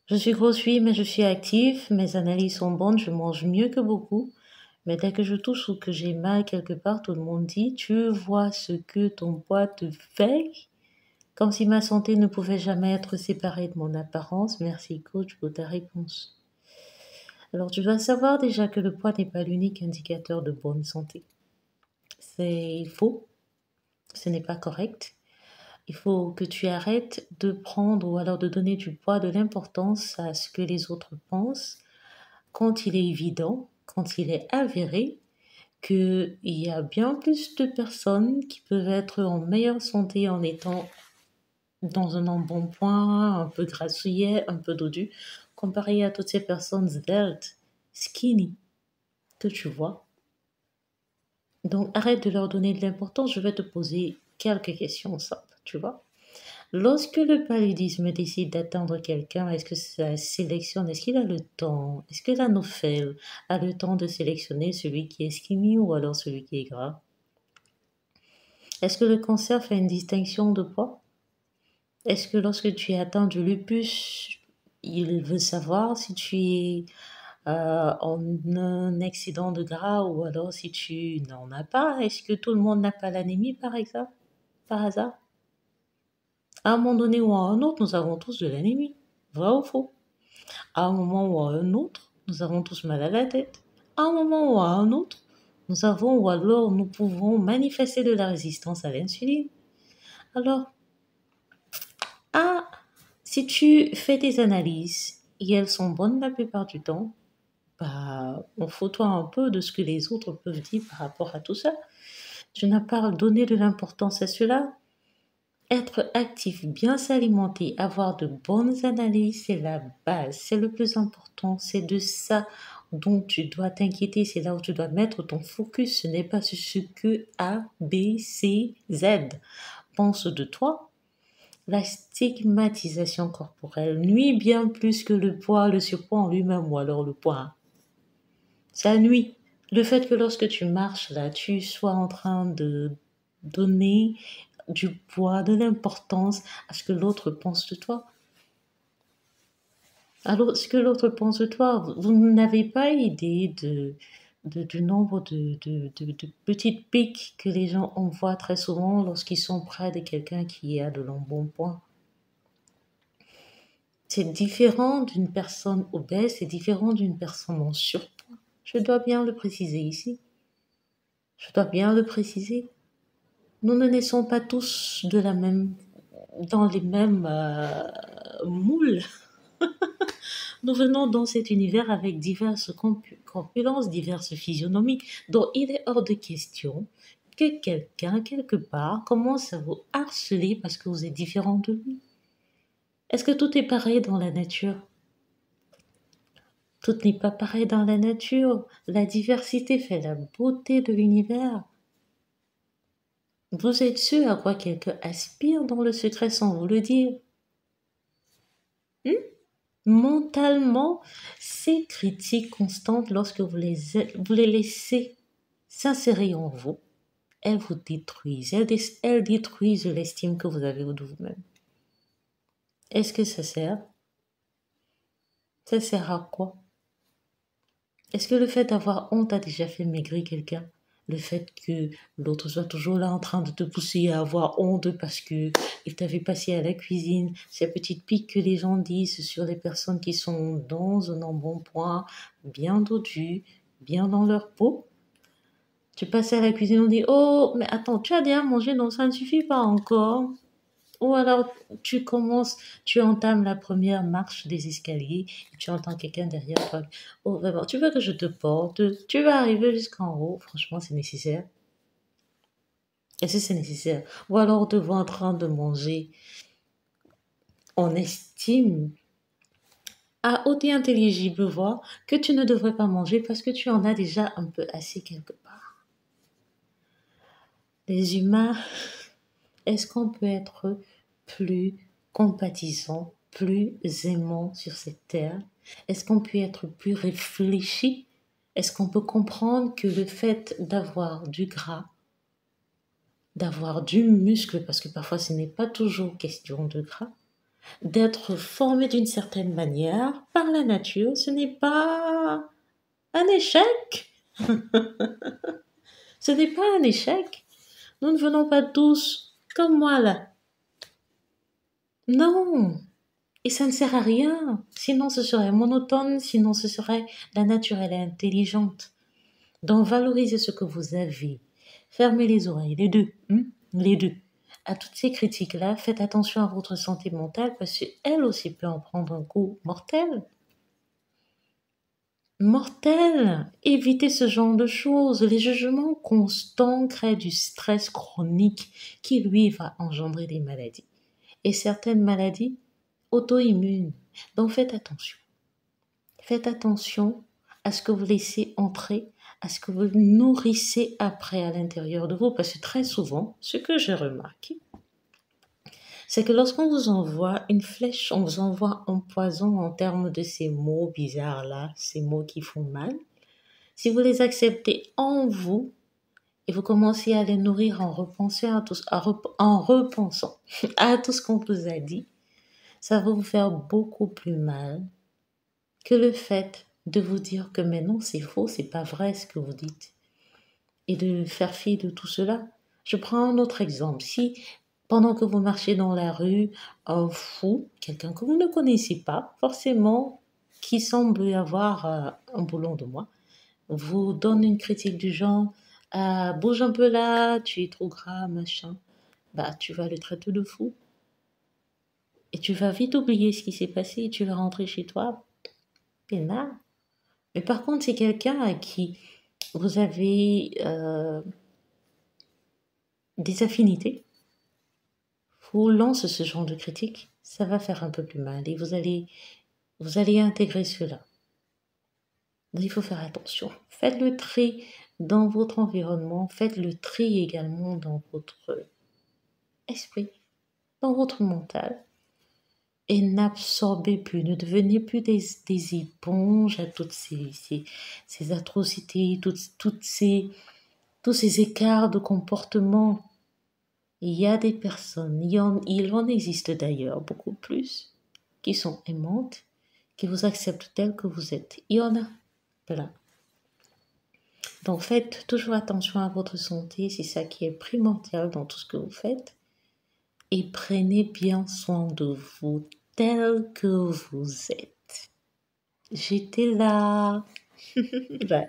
Je suis grosse, oui, mais je suis active, mes analyses sont bonnes, je mange mieux que beaucoup. Mais dès que je touche ou que j'ai mal quelque part, tout le monde dit, tu vois ce que ton poids te fait? Comme si ma santé ne pouvait jamais être séparée de mon apparence. Merci coach pour ta réponse. Alors tu dois savoir déjà que le poids n'est pas l'unique indicateur de bonne santé. C'est faux, ce n'est pas correct. Il faut que tu arrêtes de prendre ou alors de donner du poids, de l'importance à ce que les autres pensent quand il est évident, quand il est avéré qu'il y a bien plus de personnes qui peuvent être en meilleure santé en étant dans un embonpoint, un peu grassouillet, un peu dodu, comparé à toutes ces personnes sveltes, skinny, que tu vois. Donc arrête de leur donner de l'importance, je vais te poser quelques questions simples, tu vois. Lorsque le paludisme décide d'atteindre quelqu'un, est-ce que ça sélectionne, est-ce qu'il a le temps, est-ce que l'anophèle a le temps de sélectionner celui qui est skinny ou alors celui qui est gras? Est-ce que le cancer fait une distinction de poids? Est-ce que lorsque tu es atteint du lupus, il veut savoir si tu es en un excédent de gras ou alors si tu n'en as pas? Est-ce que tout le monde n'a pas l'anémie par exemple, par hasard? À un moment donné ou à un autre, nous avons tous de l'anémie. Vrai ou faux? À un moment ou à un autre, nous avons tous mal à la tête. À un moment ou à un autre, nous avons ou alors nous pouvons manifester de la résistance à l'insuline. Alors, ah, si tu fais des analyses et elles sont bonnes la plupart du temps, bah, on toi un peu de ce que les autres peuvent dire par rapport à tout ça. Tu n'as pas donné de l'importance à cela. Être actif, bien s'alimenter, avoir de bonnes analyses, c'est la base, c'est le plus important, c'est de ça dont tu dois t'inquiéter, c'est là où tu dois mettre ton focus, ce n'est pas sur ce que A, B, C, Z pense de toi. La stigmatisation corporelle nuit bien plus que le poids, le surpoids en lui-même ou alors le poids. Ça nuit. Le fait que lorsque tu marches là, tu sois en train de donner du poids, de l'importance à ce que l'autre pense de toi. Alors, ce que l'autre pense de toi, vous n'avez pas idée du nombre de petites piques que les gens envoient très souvent lorsqu'ils sont près de quelqu'un qui a de l'embonpoint. C'est différent d'une personne obèse, c'est différent d'une personne en surpoids. Je dois bien le préciser ici. Je dois bien le préciser. Nous ne naissons pas tous de la même, dans les mêmes moules. Nous venons dans cet univers avec diverses corpulences, diverses physionomies, dont il est hors de question que quelqu'un, quelque part, commence à vous harceler parce que vous êtes différent de lui. Est-ce que tout est pareil dans la nature? Tout n'est pas pareil dans la nature. La diversité fait la beauté de l'univers. Vous êtes sûr à quoi quelqu'un aspire dans le secret sans vous le dire? Hmm? Mentalement, ces critiques constantes, lorsque vous les laissez s'insérer en vous, elles vous détruisent. Elles détruisent l'estime que vous avez de vous-même. Est-ce que ça sert? Ça sert à quoi? Est-ce que le fait d'avoir honte a déjà fait maigrir quelqu'un? Le fait que l'autre soit toujours là en train de te pousser à avoir honte parce que il t'avait passé à la cuisine, ces petites piques que les gens disent sur les personnes qui sont dans un embonpoint, bien dodues, bien dans leur peau. Tu passes à la cuisine, on dit: «Oh, mais attends, tu as déjà mangé? Non, ça ne suffit pas encore». Ou alors tu commences, tu entames la première marche des escaliers et tu entends quelqu'un derrière toi. Oh, vraiment, tu veux que je te porte? Tu vas arriver jusqu'en haut. Franchement, c'est nécessaire. Est-ce que c'est nécessaire? Ou alors te voir en train de manger. On estime à haute et intelligible voix que tu ne devrais pas manger parce que tu en as déjà un peu assez quelque part. Les humains, est-ce qu'on peut être plus compatissant, plus aimant sur cette terre? Est-ce qu'on peut être plus réfléchi? Est-ce qu'on peut comprendre que le fait d'avoir du gras, d'avoir du muscle, parce que parfois ce n'est pas toujours question de gras, d'être formé d'une certaine manière par la nature, ce n'est pas un échec. Ce n'est pas un échec. Nous ne venons pas tous comme moi là. Non. Et ça ne sert à rien. Sinon, ce serait monotone. Sinon, ce serait la nature, elle est intelligente. Donc, valorisez ce que vous avez. Fermez les oreilles, les deux. Les deux. À toutes ces critiques-là, faites attention à votre santé mentale parce qu'elle aussi peut en prendre un coup mortel. Mortel. Évitez ce genre de choses. Les jugements constants créent du stress chronique qui, lui, va engendrer des maladies. Et certaines maladies auto-immunes. Donc faites attention. Faites attention à ce que vous laissez entrer, à ce que vous nourrissez après à l'intérieur de vous. Parce que très souvent, ce que j'ai remarqué, c'est que lorsqu'on vous envoie une flèche, on vous envoie un poison en termes de ces mots bizarres-là, ces mots qui font mal. Si vous les acceptez en vous et vous commencez à les nourrir en repensant en repensant à tout ce qu'on vous a dit, ça va vous faire beaucoup plus mal que le fait de vous dire que mais non, c'est faux, c'est pas vrai ce que vous dites. Et de faire fi de tout cela. Je prends un autre exemple. Si pendant que vous marchez dans la rue, un fou, quelqu'un que vous ne connaissez pas, forcément, qui semble avoir un boulon de moi, vous donne une critique du genre bouge un peu là, tu es trop gras, machin, bah tu vas le traiter de fou. Et tu vas vite oublier ce qui s'est passé et tu vas rentrer chez toi, peinard. Mais par contre, c'est quelqu'un à qui vous avez des affinités, vous lance ce genre de critique, ça va faire un peu plus mal et vous allez intégrer cela. Donc il faut faire attention. Faites le tri dans votre environnement, faites le tri également dans votre esprit, dans votre mental. Et n'absorbez plus, ne devenez plus des éponges à toutes ces atrocités, tous ces écarts de comportement. Il y a des personnes, il en existe d'ailleurs beaucoup plus, qui sont aimantes, qui vous acceptent tel que vous êtes. Il y en a plein. Donc faites toujours attention à votre santé, c'est ça qui est primordial dans tout ce que vous faites. Et prenez bien soin de vous tel que vous êtes. J'étais là. Bye.